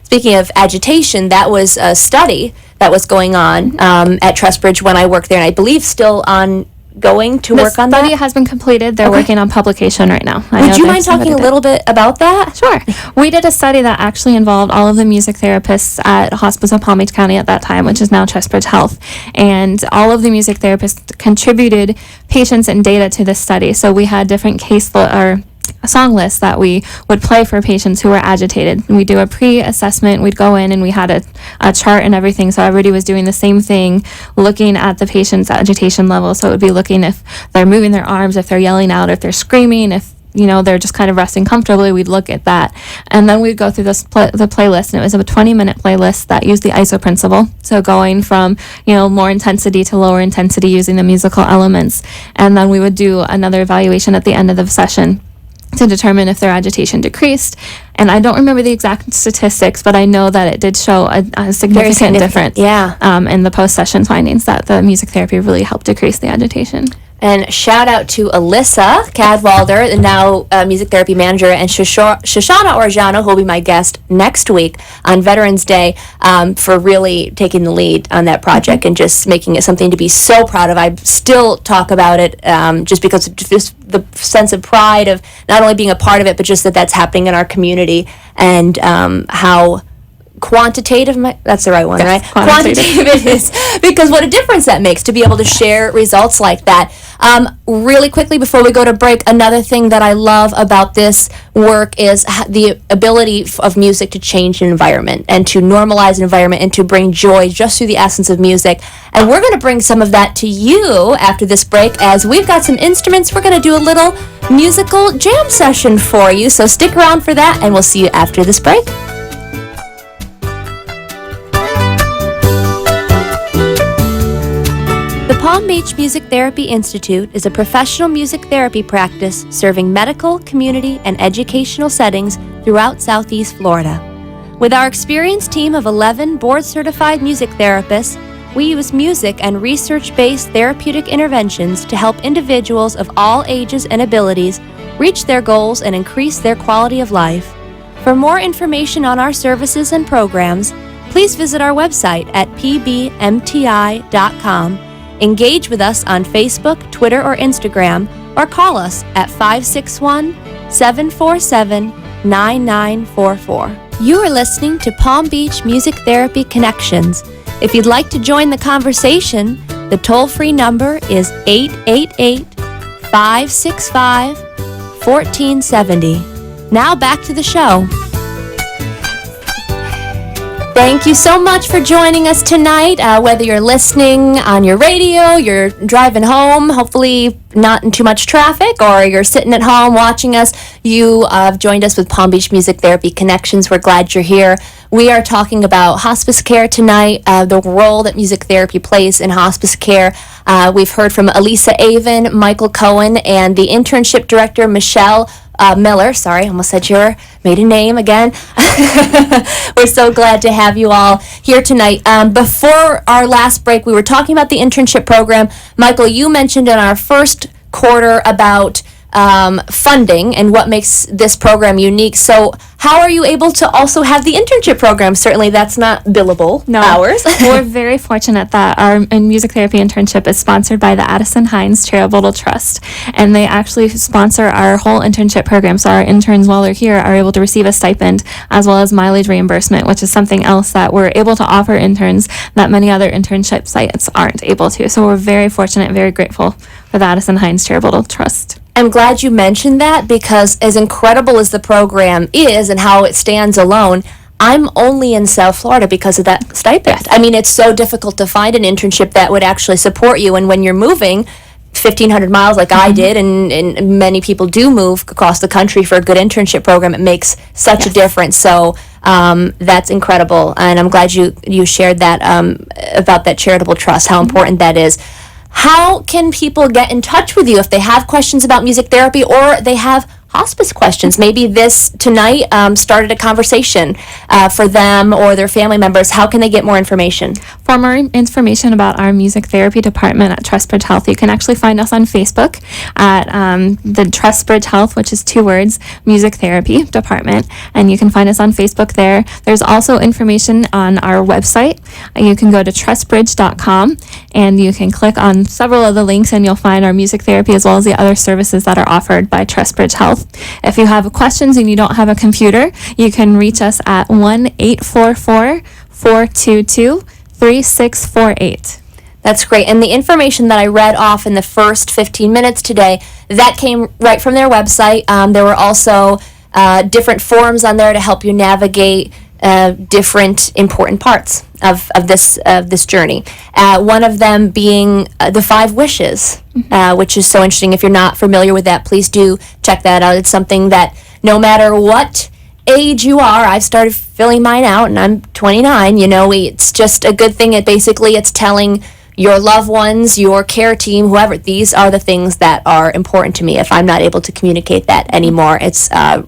speaking of agitation, that was a study that was going on at Trustbridge when I worked there, and I believe still ongoing to work on that. The study has been completed. They're working on publication right now. Would you mind talking a little bit about that? Sure. We did a study that actually involved all of the music therapists at Hospice of Palm Beach County at that time, which is now Trustbridge Health, and all of the music therapists contributed patients and data to this study. So we had different song lists that we would play for patients who were agitated. We do a pre-assessment, we'd go in and we had a chart and everything, so everybody was doing the same thing, looking at the patient's agitation level. So it would be looking if they're moving their arms, if they're yelling out, if they're screaming, if they're just kind of resting comfortably. We'd look at that, and then we'd go through the playlist, and it was a 20-minute playlist that used the ISO principle, so going from more intensity to lower intensity using the musical elements. And then we would do another evaluation at the end of the session to determine if their agitation decreased. And I don't remember the exact statistics, but I know that it did show a significant difference in the post-session findings, that the music therapy really helped decrease the agitation. And shout out to Alyssa Cadwalder, the now music therapy manager, and Shoshana Orjano, who will be my guest next week on Veterans Day, for really taking the lead on that project and just making it something to be so proud of. I still talk about it just because of just the sense of pride of not only being a part of it, but just that that's happening in our community, and how quantitative, that's the right one, Yes, right? quantitative. Quantitative it is, because what a difference that makes to be able to share results like that. Really quickly before we go to break, another thing that I love about this work is the ability of music to change an environment and to normalize an environment and to bring joy just through the essence of music. And we're going to bring some of that to you after this break, as we've got some instruments. We're going to do a little musical jam session for you, so stick around for that, and we'll see you after this break. The Palm Beach Music Therapy Institute is a professional music therapy practice serving medical, community, and educational settings throughout Southeast Florida. With our experienced team of 11 board-certified music therapists, we use music and research-based therapeutic interventions to help individuals of all ages and abilities reach their goals and increase their quality of life. For more information on our services and programs, please visit our website at pbmti.com. Engage with us on Facebook, Twitter, or Instagram, or call us at 561-747-9944. You are listening to Palm Beach Music Therapy Connections. If you'd like to join the conversation, the toll-free number is 888-565-1470. Now back to the show. Thank you so much for joining us tonight. Whether you're listening on your radio, you're driving home, hopefully not in too much traffic, or you're sitting at home watching us, you have joined us with Palm Beach Music Therapy Connections. We're glad you're here. We are talking about hospice care tonight, the role that music therapy plays in hospice care. We've heard from Elisa Avon, Michael Cohen, and the internship director, Michelle Miller. Sorry, almost said your maiden name again. We're so glad to have you all here tonight. Before our last break, we were talking about the internship program. Michael, you mentioned in our first quarter about funding and what makes this program unique. So how are you able to also have the internship program? Certainly that's not billable hours. We're very fortunate that our music therapy internship is sponsored by the Addison Hines Charitable Trust, and they actually sponsor our whole internship program. So our interns, while they're here, are able to receive a stipend as well as mileage reimbursement, which is something else that we're able to offer interns that many other internship sites aren't able to. So we're very fortunate, very grateful for the Addison Hines Charitable Trust. I'm glad you mentioned that, because as incredible as the program is and how it stands alone, I'm only in South Florida because of that stipend. Yes. I mean, it's so difficult to find an internship that would actually support you. And when you're moving 1,500 miles like I did, and many people do move across the country for a good internship program, it makes such a difference. So that's incredible. And I'm glad you shared that about that charitable trust, how important that is. How can people get in touch with you if they have questions about music therapy or they have hospice questions? Maybe this tonight started a conversation for them or their family members. How can they get more information? For more information about our music therapy department at Trustbridge Health, you can actually find us on Facebook at the Trustbridge Health, which is 2 words, Music Therapy Department, and you can find us on Facebook there. There's also information on our website. You can go to trustbridge.com and you can click on several of the links and you'll find our music therapy as well as the other services that are offered by Trustbridge Health. If you have questions and you don't have a computer, you can reach us at 1-844-422-3648. That's great. And the information that I read off in the first 15 minutes today, that came right from their website. There were also different forums on there to help you navigate different important parts of this journey. One of them being the 5 wishes, which is so interesting. If you're not familiar with that, please do check that out. It's something that no matter what age you are, I've started filling mine out and I'm 29, it's just a good thing. It's telling your loved ones, your care team, whoever, these are the things that are important to me. If I'm not able to communicate that anymore, it's I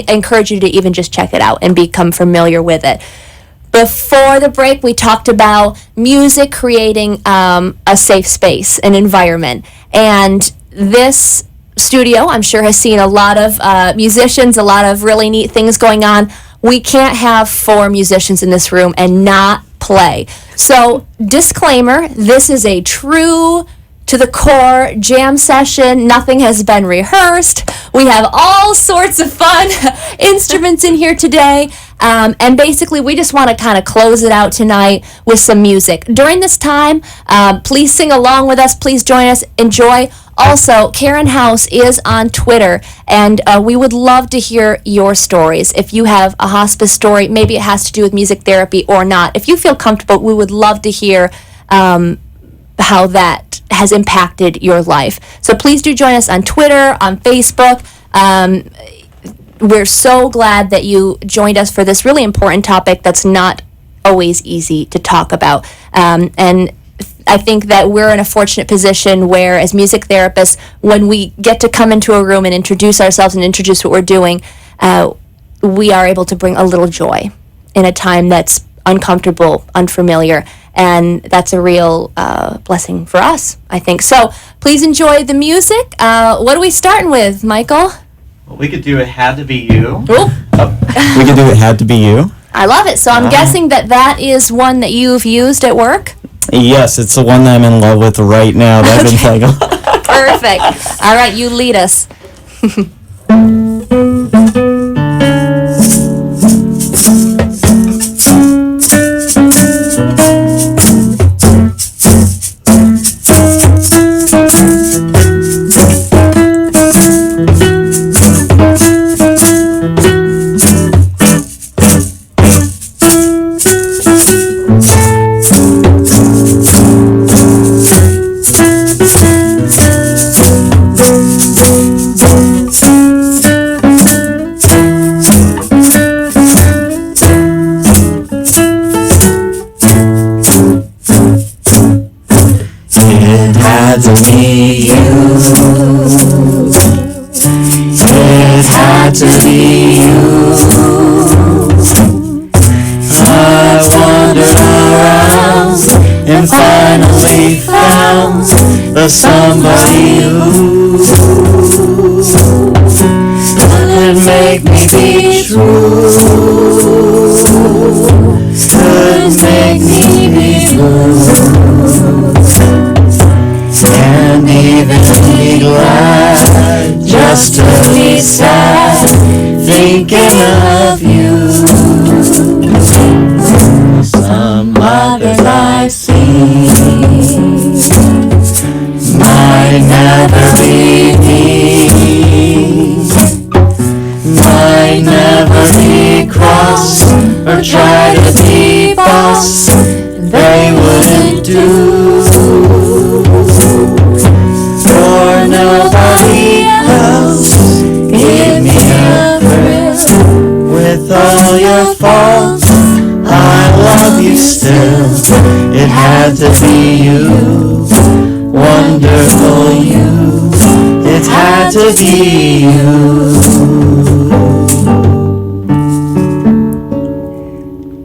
encourage you to even just check it out and become familiar with it. Before the break, we talked about music creating a safe space, an environment. And this studio, I'm sure, has seen a lot of musicians, a lot of really neat things going on. We can't have 4 musicians in this room and not play. So, disclaimer, this is a true to the core jam session. Nothing has been rehearsed. We have all sorts of fun instruments in here today. And basically, we just want to kind of close it out tonight with some music. During this time, please sing along with us. Please join us. Enjoy. Also, Karen House is on Twitter, and we would love to hear your stories. If you have a hospice story, maybe it has to do with music therapy or not. If you feel comfortable, we would love to hear how that has impacted your life. So please do join us on Twitter, on Facebook. We're so glad that you joined us for this really important topic that's not always easy to talk about. And I think that we're in a fortunate position where, as music therapists, when we get to come into a room and introduce ourselves and introduce what we're doing, we are able to bring a little joy in a time that's uncomfortable, unfamiliar, and that's a real blessing for us, I think. So please enjoy the music. What are we starting with, Michael? Well, we could do It Had to Be You. Oh. We could do It Had to Be You. I love it. So I'm guessing that is one that you've used at work? Yes, it's the one that I'm in love with right now that I've been playing. Perfect. All right, you lead us. Somebody who could make me be true, could make me be blue, and even be glad just to be sad thinking of you. Some others I see might never be me, might never be cross or try to be boss, they wouldn't do. For nobody else give me a thrill. With all your faults, I love you still. It had to be you, wonderful you, it had to be you.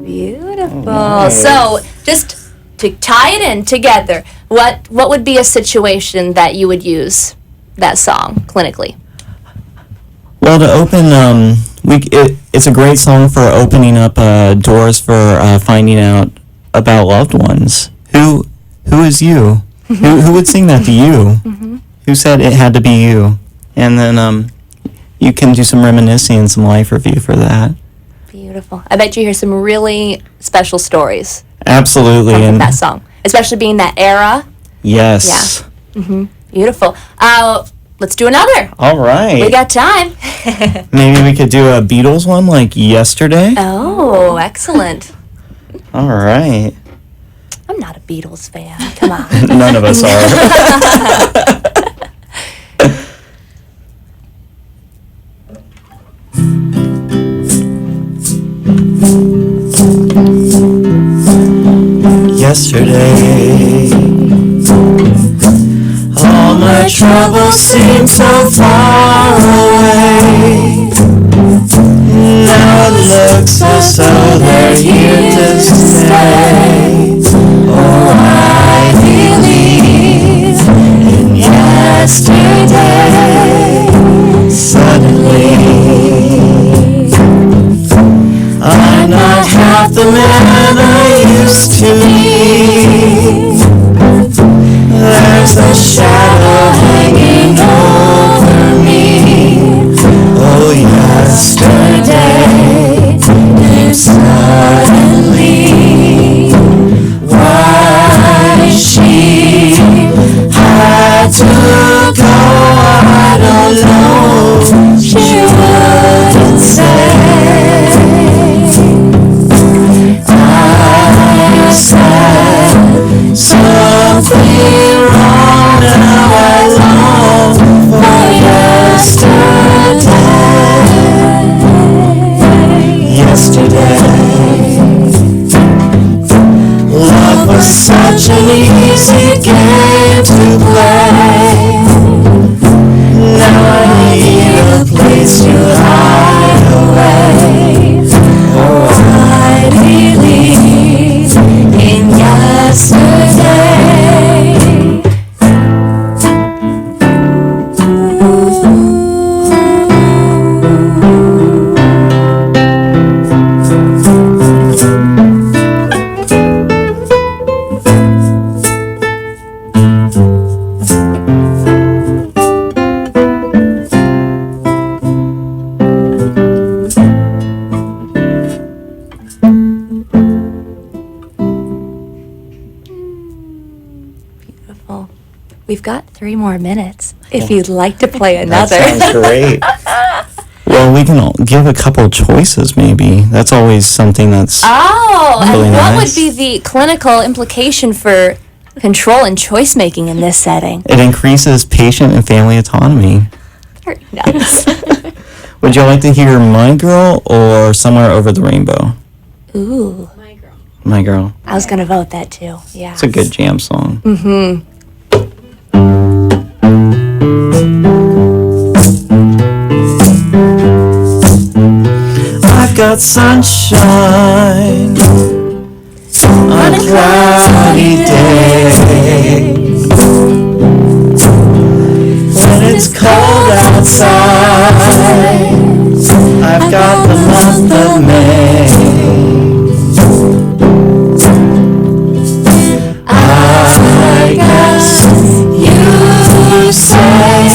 Beautiful. So, just to tie it in together, what would be a situation that you would use that song clinically? Well, to open, it's a great song for opening up doors for finding out about loved ones. Who is you? Who would sing that to you? Mm-hmm. Who said it had to be you? And then you can do some reminiscing and some life review for that. Beautiful. I bet you hear some really special stories. Absolutely. From that song, especially being that era. Yes. Yeah. Mm-hmm. Beautiful. Let's do another. All right. We got time. Maybe we could do a Beatles one like Yesterday. Oh, excellent. All right. I'm not a Beatles fan. Come on. None of us are. Yesterday, all my troubles seem so far away. Now it looks as though they're here to stay. Oh, I believe in yesterday. Suddenly, I'm not half the man I used to be. there's a shadow hanging over me. Oh, yesterday knew suddenly why she had to go. I don't know, she wouldn't say. I said something wrong, now I long for yesterday. Love was such an easy game to play. Now I need a place to hide away. Oh, I believe in yesterday. We've got 3 more minutes if you'd like to play another. That sounds great. Well, we can give a couple choices, maybe. That's always something that's really and what nice. would be the clinical implication for control and choice making in this setting? It increases patient and family autonomy. Very nice. Would you like to hear My Girl or Somewhere Over the Rainbow? Ooh. My Girl. I was going to vote that too. Yeah. It's a good jam song. Mm-hmm. I've got sunshine on a cloudy day. When it's cold outside, I've got the month of May. I guess you say,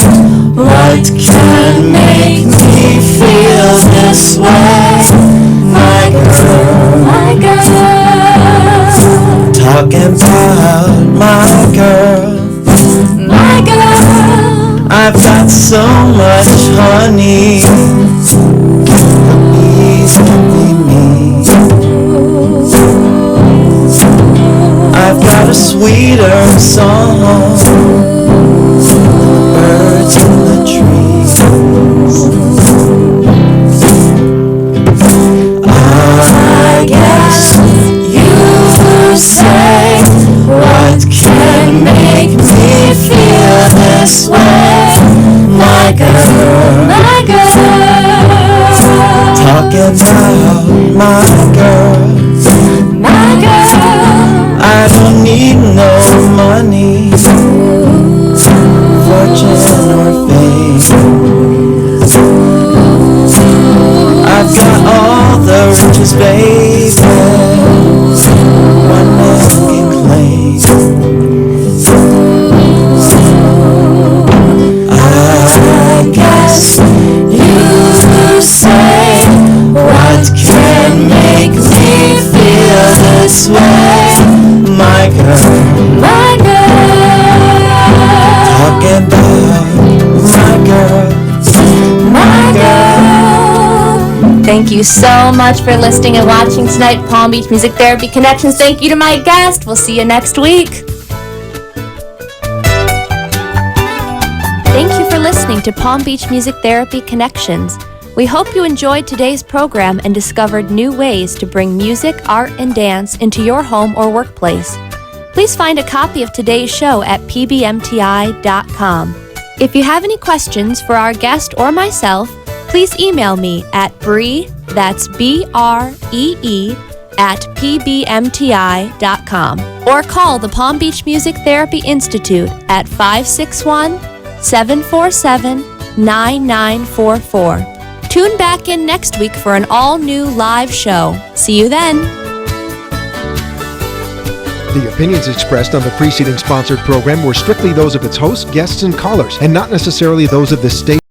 what can make me feel this way? My girl, talking about my girl, I've got so much honey, the bees envy me. I've got a sweeter song, the birds in the trees. I guess you say, what can make me feel this way? My girl, talking about my girl, I don't need no money, fortune or fame. I've got all the riches, baby, one man can claim. I guess you say, what can make me feel this way? My girl, talking about my girl. Thank you so much for listening and watching tonight, Palm Beach Music Therapy Connections. Thank you to my guest. We'll see you next week. Thank you for listening to Palm Beach Music Therapy Connections. We hope you enjoyed today's program and discovered new ways to bring music, art, and dance into your home or workplace. Please find a copy of today's show at pbmti.com. If you have any questions for our guest or myself, please email me at Bree, that's B-R-E-E, at pbmti.com, or call the Palm Beach Music Therapy Institute at 561-747-9944. Tune back in next week for an all-new live show. See you then. The opinions expressed on the preceding sponsored program were strictly those of its hosts, guests, and callers, and not necessarily those of this station.